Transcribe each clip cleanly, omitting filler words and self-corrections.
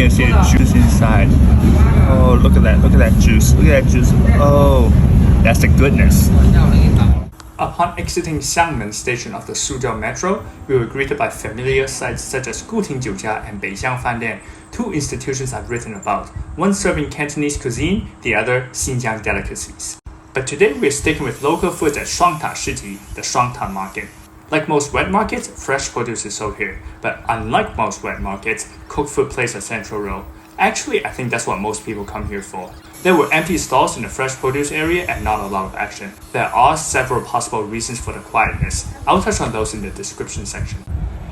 can see the juice inside. Oh, look at that juice. Look at that juice. Oh, that's the goodness. Upon exiting Xiangmen station of the Suzhou metro, we were greeted by familiar sights such as Guting Jiujia and Beixiang Fandian, two institutions I've written about, one serving Cantonese cuisine, the other Xinjiang delicacies. But today we're sticking with local foods at Shuangta Shiji, the Shuangta market. Like most wet markets, fresh produce is sold here, but unlike most wet markets, cooked food plays a central role. Actually, I think that's what most people come here for. There were empty stalls in the fresh produce area and not a lot of action. There are several possible reasons for the quietness. I'll touch on those in the description section.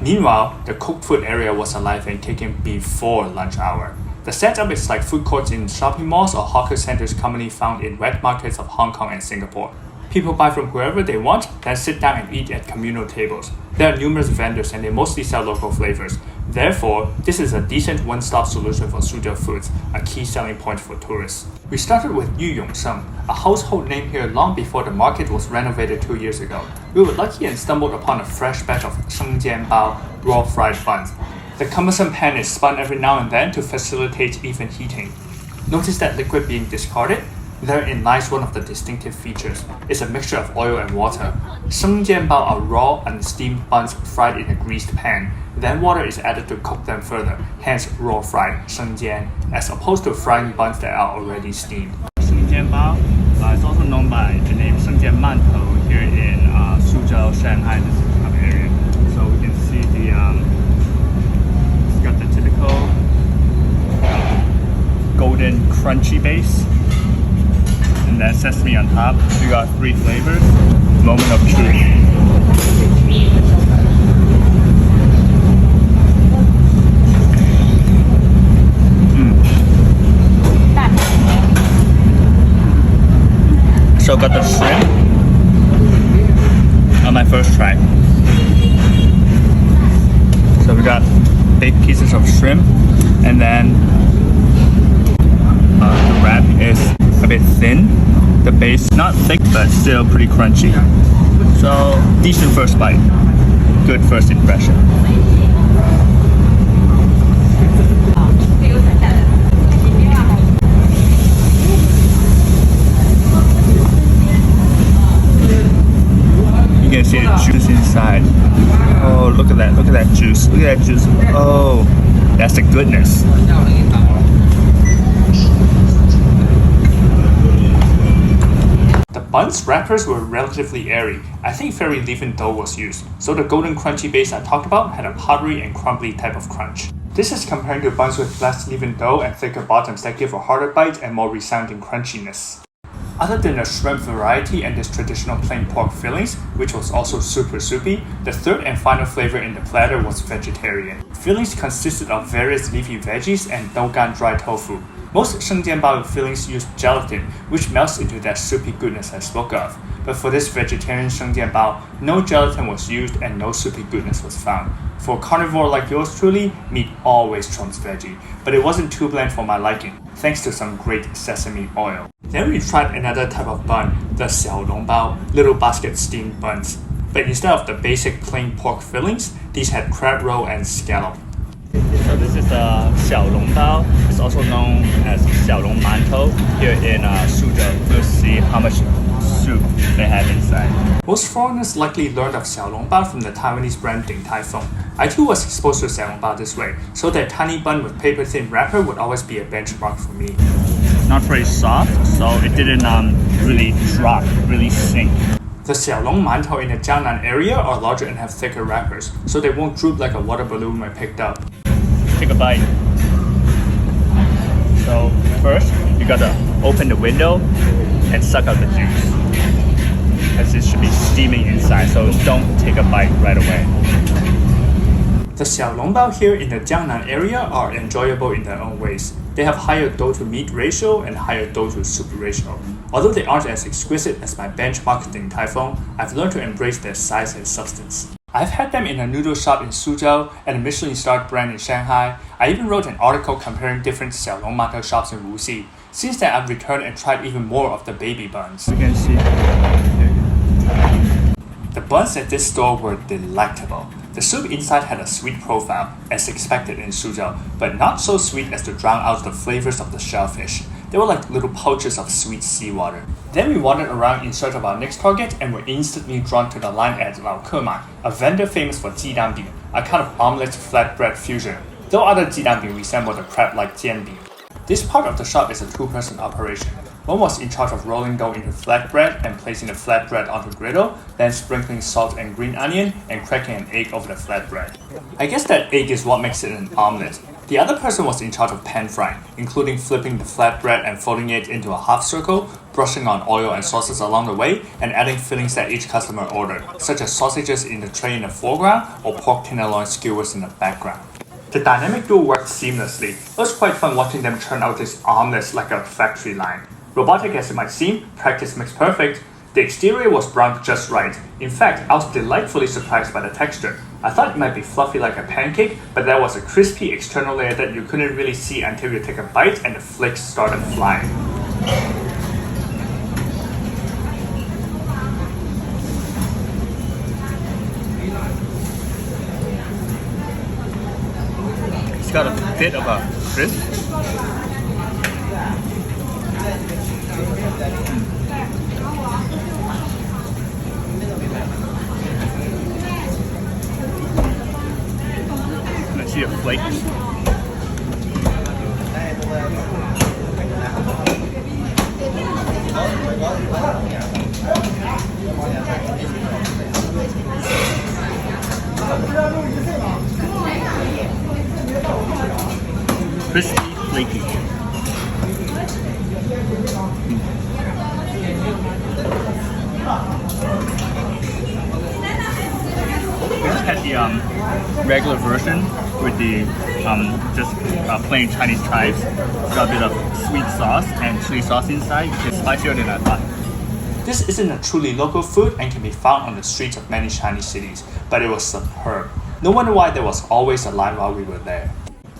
Meanwhile, the cooked food area was alive and kicking before lunch hour. The setup is like food courts in shopping malls or hawker centers commonly found in wet markets of Hong Kong and Singapore. People buy from whoever they want, then sit down and eat at communal tables. There are numerous vendors and they mostly sell local flavors. Therefore, this is a decent one-stop solution for Suzhou foods, a key selling point for tourists. We started with Yuyongsheng, a household name here long before the market was renovated 2 years ago. We were lucky and stumbled upon a fresh batch of shengjianbao, raw fried buns. The cumbersome pan is spun every now and then to facilitate even heating. Notice that liquid being discarded? Therein lies one of the distinctive features. It's a mixture of oil and water. Shengjianbao are raw, unsteamed buns fried in a greased pan. Then water is added to cook them further, hence raw fried shengjian, as opposed to frying buns that are already steamed. Shengjianbao is also known by the name Shengjian Mantou here in Suzhou, Shanghai, this kind of area. So we can see it's got the typical golden crunchy base. And then sesame on top. We got 3 flavors. Moment of truth. So got the shrimp on my first try. So we got big pieces of shrimp, and then the wrap is a bit thin. The base not thick but still pretty crunchy. So decent first bite. Good first impression. You can see the juice inside. Oh, look at that juice. Look at that juice. Oh, that's the goodness. The buns wrappers were relatively airy. I think fairy leaven dough was used, so the golden crunchy base I talked about had a powdery and crumbly type of crunch. This is comparing to buns with less leavened dough and thicker bottoms that give a harder bite and more resounding crunchiness. Other than the shrimp variety and this traditional plain pork fillings, which was also super soupy, the third and final flavor in the platter was vegetarian. Fillings consisted of various leafy veggies and dougan dry tofu. Most shengjianbao fillings use gelatin, which melts into that soupy goodness I spoke of. But for this vegetarian shengjianbao, no gelatin was used and no soupy goodness was found. For a carnivore like yours truly, meat always trumps veggie, but it wasn't too bland for my liking, thanks to some great sesame oil. Then we tried another type of bun, the xiaolongbao, little basket steamed buns. But instead of the basic plain pork fillings, these had crab roe and scallop. So this is a xiaolongbao. It's also known as xiaolongmantou here in Suzhou. We'll see how much soup they have inside. Most foreigners likely learned of xiaolongbao from the Taiwanese brand Din Tai Fung. I too was exposed to xiaolongbao this way, so that tiny bun with paper-thin wrapper would always be a benchmark for me. Not very soft, so it didn't really drop, really sink. The xiaolong mantou in the Jiangnan area are larger and have thicker wrappers, so they won't droop like a water balloon when picked up. Take a bite. So first, you gotta open the window and suck out the juice, as it should be steaming inside, so don't take a bite right away. The xiaolongbao here in the Jiangnan area are enjoyable in their own ways. They have higher dough to meat ratio and higher dough to soup ratio. Although they aren't as exquisite as my benchmark Din Tai Fung, I've learned to embrace their size and substance. I've had them in a noodle shop in Suzhou and a Michelin-starred brand in Shanghai. I even wrote an article comparing different xiaolong mantou shops in Wuxi. Since then, I've returned and tried even more of the baby buns. You can see. The buns at this store were delectable. The soup inside had a sweet profile, as expected in Suzhou, but not so sweet as to drown out the flavors of the shellfish. They were like little pouches of sweet seawater. Then we wandered around in search of our next target and were instantly drawn to the line at Lao Kemai, a vendor famous for jidanbing, a kind of omelette flatbread fusion, though other jidanbing resemble the crab-like jianbing. This part of the shop is a two-person operation. One was in charge of rolling dough into flatbread and placing the flatbread onto griddle, then sprinkling salt and green onion and cracking an egg over the flatbread. I guess that egg is what makes it an omelette. The other person was in charge of pan frying, including flipping the flatbread and folding it into a half circle, brushing on oil and sauces along the way, and adding fillings that each customer ordered, such as sausages in the tray in the foreground or pork tenderloin skewers in the background. The dynamic duo worked seamlessly. It was quite fun watching them churn out these omelets like a factory line. Robotic as it might seem, practice makes perfect. The exterior was browned just right. In fact, I was delightfully surprised by the texture. I thought it might be fluffy like a pancake, but there was a crispy external layer that you couldn't really see until you take a bite and the flakes started flying. It's got a bit of a crisp. I see a flake. Crispy, flaky. We just had the regular version with the just plain Chinese chives. It's got a bit of sweet sauce and chili sauce inside, which is spicier than I thought. This isn't a truly local food and can be found on the streets of many Chinese cities, but it was superb. No wonder why there was always a line while we were there.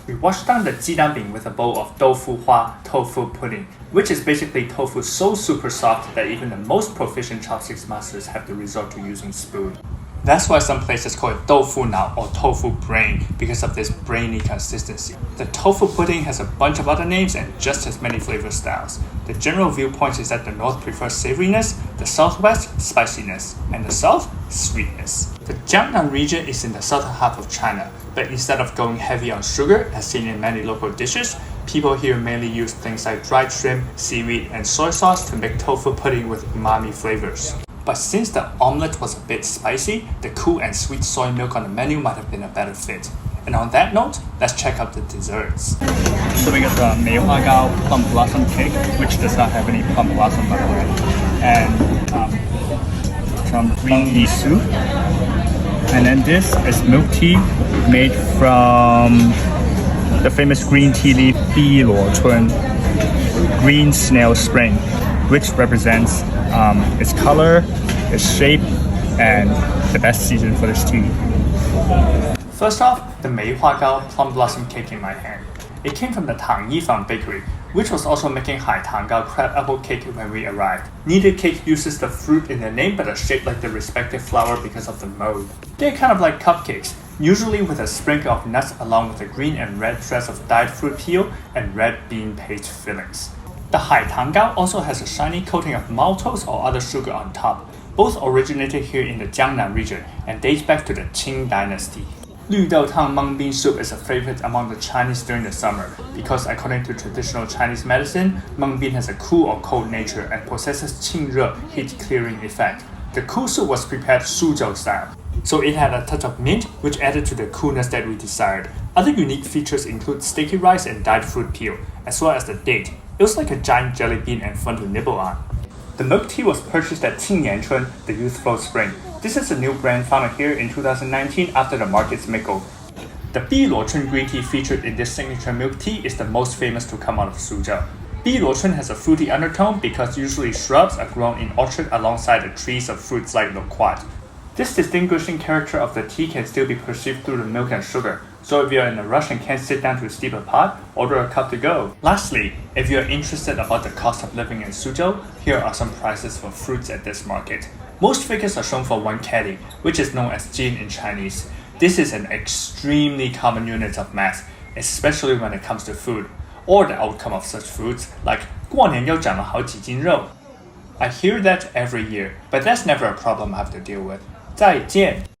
We washed down the jidanbing with a bowl of doufu hua tofu pudding, which is basically tofu so super soft that even the most proficient chopsticks masters have to resort to using spoon. That's why some places call it tofu now or tofu brain because of this brainy consistency. The tofu pudding has a bunch of other names and just as many flavor styles. The general viewpoint is that the north prefers savoriness, the southwest spiciness, and the south sweetness. The Jiangnan region is in the southern half of China, but instead of going heavy on sugar, as seen in many local dishes, people here mainly use things like dried shrimp, seaweed, and soy sauce to make tofu pudding with umami flavors. But since the omelette was a bit spicy, the cool and sweet soy milk on the menu might have been a better fit. And on that note, let's check out the desserts. So we got the Meihua plum blossom cake, which does not have any plum blossom by the way, and some green tea soup. And then this is milk tea made from the famous green tea leaf green snail spring, which represents its color, its shape, and the best season for this tea. First off, the Meihua plum blossom cake in my hand. It came from the Tang Yifang bakery, which was also making Hai Tang Gao crab apple cake when we arrived. Neither cake uses the fruit in the name but are shaped like the respective flower because of the mold. They're kind of like cupcakes, usually with a sprinkle of nuts along with a green and red threads of dyed fruit peel and red bean paste fillings. The Hai Tang Gao also has a shiny coating of maltose or other sugar on top. Both originated here in the Jiangnan region and date back to the Qing dynasty. 绿豆汤 mung bean soup is a favorite among the Chinese during the summer because according to traditional Chinese medicine, mung bean has a cool or cold nature and possesses 清热 heat clearing effect. The cool soup was prepared Suzhou style, so it had a touch of mint which added to the coolness that we desired. Other unique features include sticky rice and dyed fruit peel, as well as the date. It was like a giant jelly bean and fun to nibble on. The milk tea was purchased at Qingyanchun, the Youthful Spring. This is a new brand founded here in 2019 after the market's makeover. The Biluochun green tea featured in this signature milk tea is the most famous to come out of Suzhou. Biluochun has a fruity undertone because usually shrubs are grown in orchard alongside the trees of fruits like loquat. This distinguishing character of the tea can still be perceived through the milk and sugar, so if you're in a rush and can't sit down to steep a pot, order a cup to go. Lastly, if you're interested about the cost of living in Suzhou, here are some prices for fruits at this market. Most figures are shown for 1 caddy, which is known as jin in Chinese. This is an extremely common unit of math, especially when it comes to food, or the outcome of such foods, like 过年又长了好几斤肉. I hear that every year, but that's never a problem I have to deal with. 再见